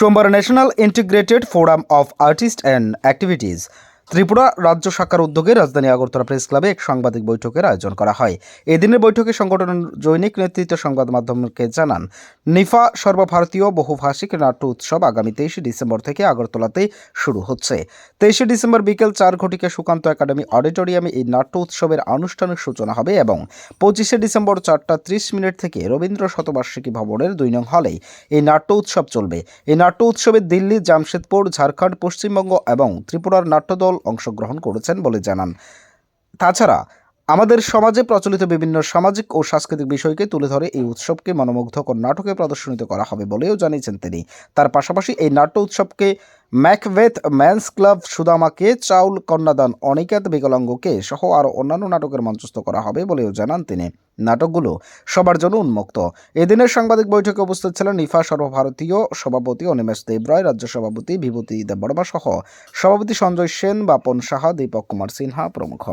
সোমবার national integrated forum of artist and activities Tripura রাজ্য শাখার উদ্যোগে রাজধানী আগরতলা প্রেস ক্লাবে এক সাংবাদিক বৈঠকের আয়োজন করা হয়। এদিনের বৈঠকে সংগঠনের জৈনিক নেতৃত্ব সংবাদ মাধ্যমকে জানান, নিফা সর্বভারতীয় বহুভাষিক নাট্য উৎসব আগামী 23 ডিসেম্বর থেকে আগরতলাতে শুরু হচ্ছে। 23 ডিসেম্বর বিকেল 4 ঘটিকা সুকান্ত একাডেমি অডিটোরিয়ামে এই নাট্য উৎসবের আনুষ্ঠানিক সূচনা হবে এবং 25 ডিসেম্বর 4:30 থেকে রবীন্দ্র শতবার্ষিকী ভবনের 2 নং হলেই এই নাট্য উৎসব চলবে। এই নাট্য উৎসবে দিল্লি, জামশেদপুর, ঝাড়খণ্ড, পশ্চিমবঙ্গ এবং ত্রিপুরার নাট্যদল অংশগ্রহণ করেছেন বলে জানান। তাছাড়া আমাদের সমাজে প্রচলিত বিভিন্ন সামাজিক ও সাংস্কৃতিক বিষয়কে তুলে ধরে এই উৎসবকে মনোমুগ্ধকর নাটকে প্রদর্শিত করা হবে বলেও জানিয়েছেন তিনি। তার পাশাপাশি এই নাট্য উৎসবকে ম্যাকবেথ, ম্যানস ক্লাব, সুদামাকে, চাউল, কন্যাদান, অনিকেত, বিকলাঙ্গকে সহ আরও অন্যান্য নাটকের মঞ্চস্থ করা হবে বলেও জানান তিনি। নাটকগুলো সবার জন্য উন্মুক্ত। এদিনের সাংবাদিক বৈঠকে উপস্থিত ছিলেন নিফা সর্বভারতীয় সভাপতি অনিমেষ দেবরায়, রাজ্য সভাপতি বিভূতি দেববর্মা সহ সভাপতি সঞ্জয় সেন, বাপন সাহা, দীপক কুমার সিনহা প্রমুখ।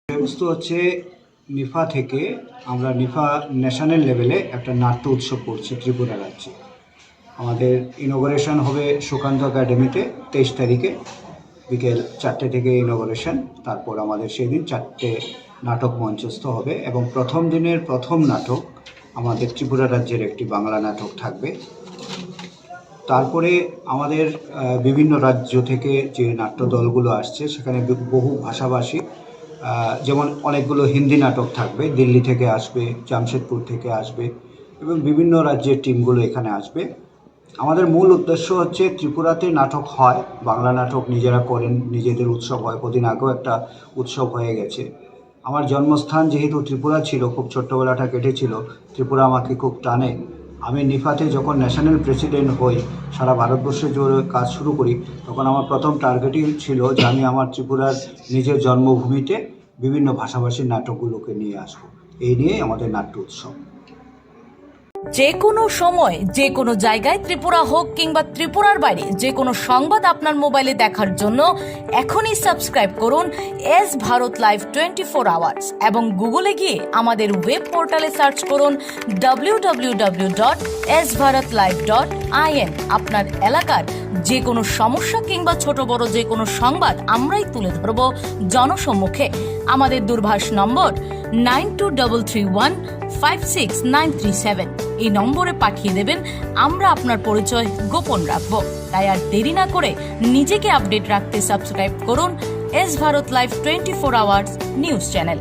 বিষয়বস্তু হচ্ছে নিফা থেকে আমরা নিফা ন্যাশনাল লেভেলে একটা নাট্য উৎসব করছি ত্রিপুরা রাজ্যে। আমাদের ইনোগ্রেশন হবে সুকান্ত একাডেমিতে 23 তারিখে বিকেল 4টে থেকে ইনোগ্রেশন। তারপর আমাদের সেই দিন 4টে নাটক মঞ্চস্থ হবে এবং প্রথম দিনের প্রথম নাটক আমাদের ত্রিপুরা রাজ্যের একটি বাংলা নাটক থাকবে। তারপরে আমাদের বিভিন্ন রাজ্য থেকে যে নাট্য দলগুলো আসছে সেখানে বহু ভাষাভাষী, যেমন অনেকগুলো হিন্দি নাটক থাকবে, দিল্লি থেকে আসবে, জামশেদপুর থেকে আসবে এবং বিভিন্ন রাজ্যের টিমগুলো এখানে আসবে। আমাদের মূল উদ্দেশ্য হচ্ছে ত্রিপুরাতে নাটক হয়, বাংলা নাটক নিজেরা করেন, নিজেদের উৎসব হয়। কদিন আগেও একটা উৎসব হয়ে গেছে। আমার জন্মস্থান যেহেতু ত্রিপুরা ছিল, খুব ছোট্টবেলাটা কেটেছিল, ত্রিপুরা আমাকে খুব টানে। আমি নিফাতে যখন ন্যাশনাল প্রেসিডেন্ট হই, সারা ভারতবর্ষে জোরে কাজ শুরু করি, তখন আমার প্রথম টার্গেটই ছিল যে আমি আমার ত্রিপুরার নিজের জন্মভূমিতে বিভিন্ন ভাষাভাষীর নাটকগুলোকে নিয়ে আসবো। এই নিয়েই আমাদের নাট্য উৎসব। যে কোনো সময় যে কোনো জায়গায়, ত্রিপুরা হোক কিংবা ত্রিপুরার বাইরে, যে কোনো সংবাদ আপনার মোবাইলে দেখার জন্য এখনই সাবস্ক্রাইব করুন এস ভারত লাইভ 24 আওয়ার্স এবং গুগলে গিয়ে আমাদের ওয়েব পোর্টালে সার্চ করুন www.sbharatlive.in। আপনার এলাকার যে কোনো সমস্যা কিংবা ছোট বড় যে কোনো সংবাদ আমরাই তুলে ধরব জনসম্মুখে। আমাদের দূরভাষ নম্বর 9233156937। এই নম্বরে পাঠিয়ে দেবেন, আমরা আপনার পরিচয় গোপন রাখব। তাই আর দেরি না করে নিজেকে আপডেট রাখতে সাবস্ক্রাইব করুন S Bharat live 24 hours news channel.